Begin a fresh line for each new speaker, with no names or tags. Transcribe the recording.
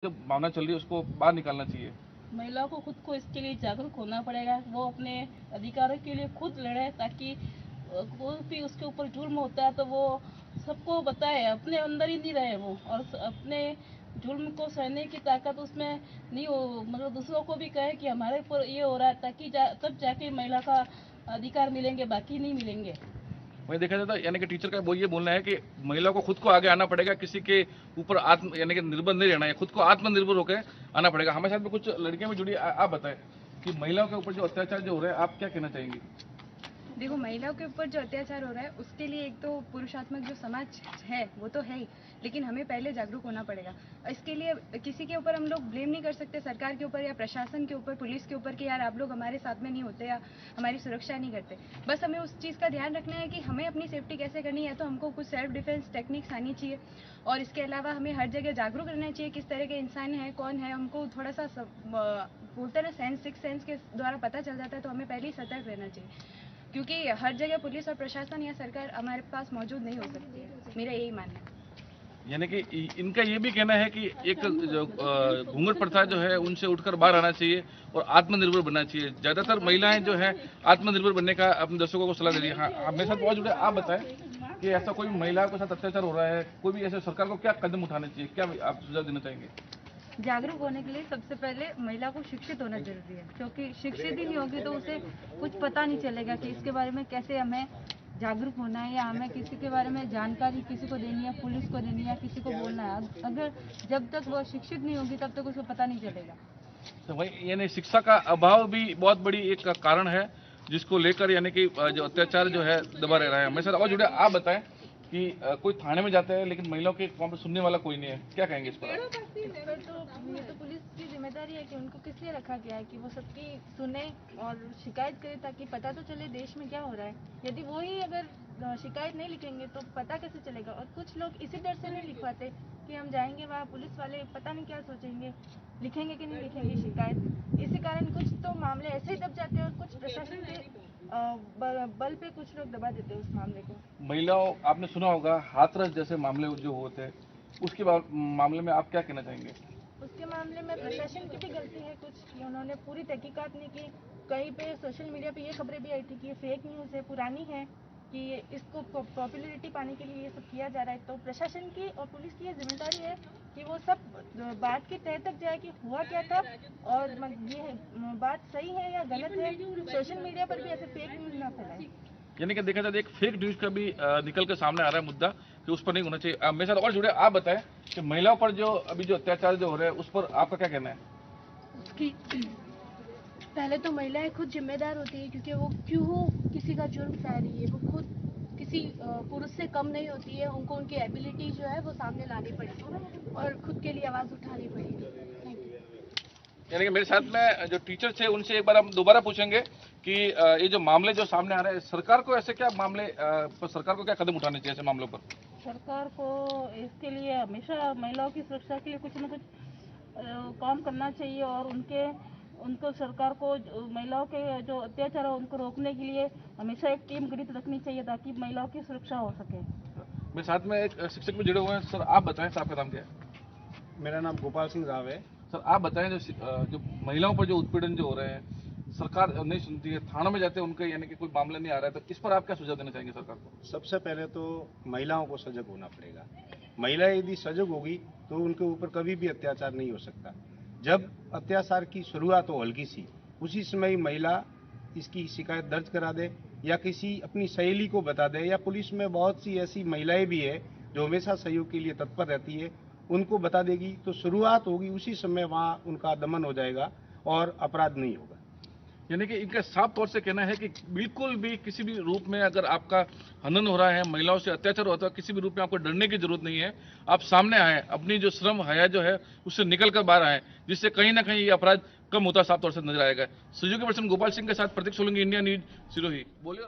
जो भावना चल रही है उसको बाहर निकालना चाहिए।
महिलाओं को खुद को इसके लिए जागरूक होना पड़ेगा। वो अपने अधिकारों के लिए खुद लड़े, ताकि कोई भी उसके ऊपर जुल्म होता है तो वो सबको बताए, अपने अंदर ही नहीं रहे वो, और अपने जुल्म को सहने की ताकत उसमें नहीं हो, मतलब दूसरों को भी कहे कि हमारे ऊपर ये हो रहा है, ताकि तब जाके महिला का अधिकार मिलेंगे, बाकी नहीं मिलेंगे।
वही देखा जाता है, यानी कि टीचर का वो ये बोलना है कि महिला को खुद को आगे आना पड़ेगा, किसी के ऊपर आत्म यानी कि निर्भर नहीं रहना है, खुद को आत्मनिर्भर होकर आना पड़ेगा। हमारे साथ में कुछ लड़कियां भी जुड़ी, आप बताएं कि महिलाओं के ऊपर जो अत्याचार जो हो रहा है, आप क्या कहना चाहेंगी?
देखो, महिलाओं के ऊपर जो अत्याचार हो रहा है उसके लिए एक तो पुरुषात्मक जो समाज है वो तो है ही, लेकिन हमें पहले जागरूक होना पड़ेगा। इसके लिए किसी के ऊपर हम लोग ब्लेम नहीं कर सकते, सरकार के ऊपर या प्रशासन के ऊपर, पुलिस के ऊपर, कि यार आप लोग हमारे साथ में नहीं होते या हमारी सुरक्षा नहीं करते। बस हमें उस चीज़ का ध्यान रखना है कि हमें अपनी सेफ्टी कैसे करनी है, तो हमको कुछ सेल्फ डिफेंस टेक्निक्स आनी चाहिए। और इसके अलावा हमें हर जगह जागरूक रहना चाहिए किस तरह के इंसान है, कौन है, हमको थोड़ा सा बोलते हैं ना, सेंस, सिक्स सेंस के द्वारा पता चल जाता है, तो हमें पहले ही सतर्क रहना चाहिए, क्योंकि हर जगह पुलिस और प्रशासन या सरकार हमारे पास मौजूद नहीं हो सकती है। मेरा यही मानना है।
यानी कि इनका ये भी कहना है कि एक जो घूंघट प्रथा जो है उनसे उठकर बाहर आना चाहिए और आत्मनिर्भर बनना चाहिए। ज्यादातर महिलाएं जो है आत्मनिर्भर बनने का अपने दर्शकों को सलाह दे रही है। हाँ, मेरे साथ बहुत जुड़े, आप बताएं कि ऐसा कोई महिला के साथ अत्याचार हो रहा है, कोई भी ऐसे सरकार को क्या कदम उठाने चाहिए, क्या आप सुझाव देना चाहेंगे?
जागरूक होने के लिए सबसे पहले महिला को शिक्षित होना जरूरी है, क्योंकि शिक्षित ही नहीं होगी तो उसे कुछ पता नहीं चलेगा कि इसके बारे में कैसे हमें जागरूक होना है, या हमें किसी के बारे में जानकारी किसी को देनी है, पुलिस को देनी है, किसी को बोलना है। अगर जब तक वो शिक्षित नहीं होगी तब तक उसको पता नहीं चलेगा।
तो वही यानी शिक्षा का अभाव भी बहुत बड़ी एक कारण है, जिसको लेकर यानी कि जो अत्याचार जो है दबा रह रहा है। मेरे साथ और जुड़े, आप बताएं कि कोई थाने में जाता है लेकिन महिलाओं के वहाँ पे सुनने वाला कोई नहीं है, क्या कहेंगे इस पर?
इस पर तो ये तो पुलिस की जिम्मेदारी है कि उनको किस लिए रखा गया है कि वो सबकी सुने और शिकायत करे, ताकि पता तो चले देश में क्या हो रहा है। यदि वो ही अगर शिकायत नहीं लिखेंगे तो पता कैसे चलेगा। और कुछ लोग इसी डर से नहीं लिखवाते कि हम जाएंगे वहाँ, पुलिस वाले पता नहीं क्या सोचेंगे, लिखेंगे कि नहीं लिखेंगे शिकायत। इसी कारण कुछ तो मामले ऐसे ही दब जाते हैं और कुछ प्रशासन के बल पे कुछ लोग दबा देते हैं उस मामले को।
महिलाओं, आपने सुना होगा हाथरस जैसे मामले जो होते हैं, उसके मामले में आप क्या कहना चाहेंगे?
उसके मामले में प्रशासन की भी गलती है कुछ, कि उन्होंने पूरी तहकीकात नहीं की। कहीं पे सोशल मीडिया पे ये खबरें भी आई थी कि ये फेक न्यूज़ है, पुरानी है, कि इसको पॉपुलैरिटी पाने के लिए ये सब किया जा रहा है। तो प्रशासन की और पुलिस की ये जिम्मेदारी है कि वो सब बात की तह तक जाए कि हुआ क्या था, और ये बात सही है या गलत है। सोशल मीडिया पर भी ऐसे फेक न्यूज़ ना फैलाए।
यानी कि देखा जाए तो एक फेक न्यूज का भी निकल कर सामने आ रहा है मुद्दा, कि उस पर नहीं होना चाहिए। मेरे साथ और जुड़े, आप बताएं कि महिलाओं पर जो अभी जो अत्याचार जो हो रहा है उस पर आपका क्या कहना है?
कि पहले तो महिलाएं खुद जिम्मेदार होती है, क्योंकि वो क्यों किसी का जुर्म सह रही है। वो खुद किसी पुरुष से कम नहीं होती है। उनको उनकी एबिलिटी जो है वो सामने लानी पड़ेगी और खुद के लिए आवाज़ उठानी पड़ेगी। Thank you.
यानी कि मेरे साथ में जो टीचर थे उनसे एक बार हम दोबारा पूछेंगे कि ये जो मामले जो सामने आ रहे हैं, सरकार को ऐसे क्या मामले पर सरकार को क्या कदम उठाने चाहिए ऐसे मामलों पर?
सरकार को इसके लिए हमेशा महिलाओं की सुरक्षा के लिए कुछ न कुछ काम करना चाहिए, और उनको सरकार को महिलाओं के जो अत्याचार है उनको रोकने के लिए हमेशा एक टीम गठित रखनी चाहिए, ताकि महिलाओं की सुरक्षा हो सके।
मेरे साथ में एक शिक्षक भी जुड़े हुए हैं। सर, आप बताएं, सर आपका नाम क्या है?
मेरा नाम गोपाल सिंह राव है।
सर, आप बताएं जो महिलाओं पर जो उत्पीड़न जो हो रहे हैं, सरकार नहीं सुनती है, थानों में जाते हैं उनके, यानी कि कोई मामला नहीं आ रहा है, तो इस पर आप क्या सुझाव देना चाहेंगे सरकार को?
सबसे पहले तो महिलाओं को सजग होना पड़ेगा। महिलाएं यदि सजग होगी तो उनके ऊपर कभी भी अत्याचार नहीं हो सकता। जब अत्याचार की शुरुआत हो हल्की सी, उसी समय महिला इसकी शिकायत दर्ज करा दे या किसी अपनी सहेली को बता दे, या पुलिस में बहुत सी ऐसी महिलाएं भी है जो हमेशा सहयोग के लिए तत्पर रहती है, उनको बता देगी तो शुरुआत होगी, उसी समय वहाँ उनका दमन हो जाएगा और अपराध नहीं होगा।
यानी कि इनका साफ तौर से कहना है कि बिल्कुल भी किसी भी रूप में अगर आपका हनन हो रहा है, महिलाओं से अत्याचार होता है, किसी भी रूप में आपको डरने की जरूरत नहीं है। आप सामने आए, अपनी जो श्रम हया जो है उससे निकल कर बाहर आए, जिससे कहीं ना कहीं ये अपराध कम होता साफ तौर से नजर आएगा। सहयोगी पर्सन गोपाल सिंह के साथ प्रतीक सोलंकी, इंडिया न्यूज, सिरोही। बोलिए।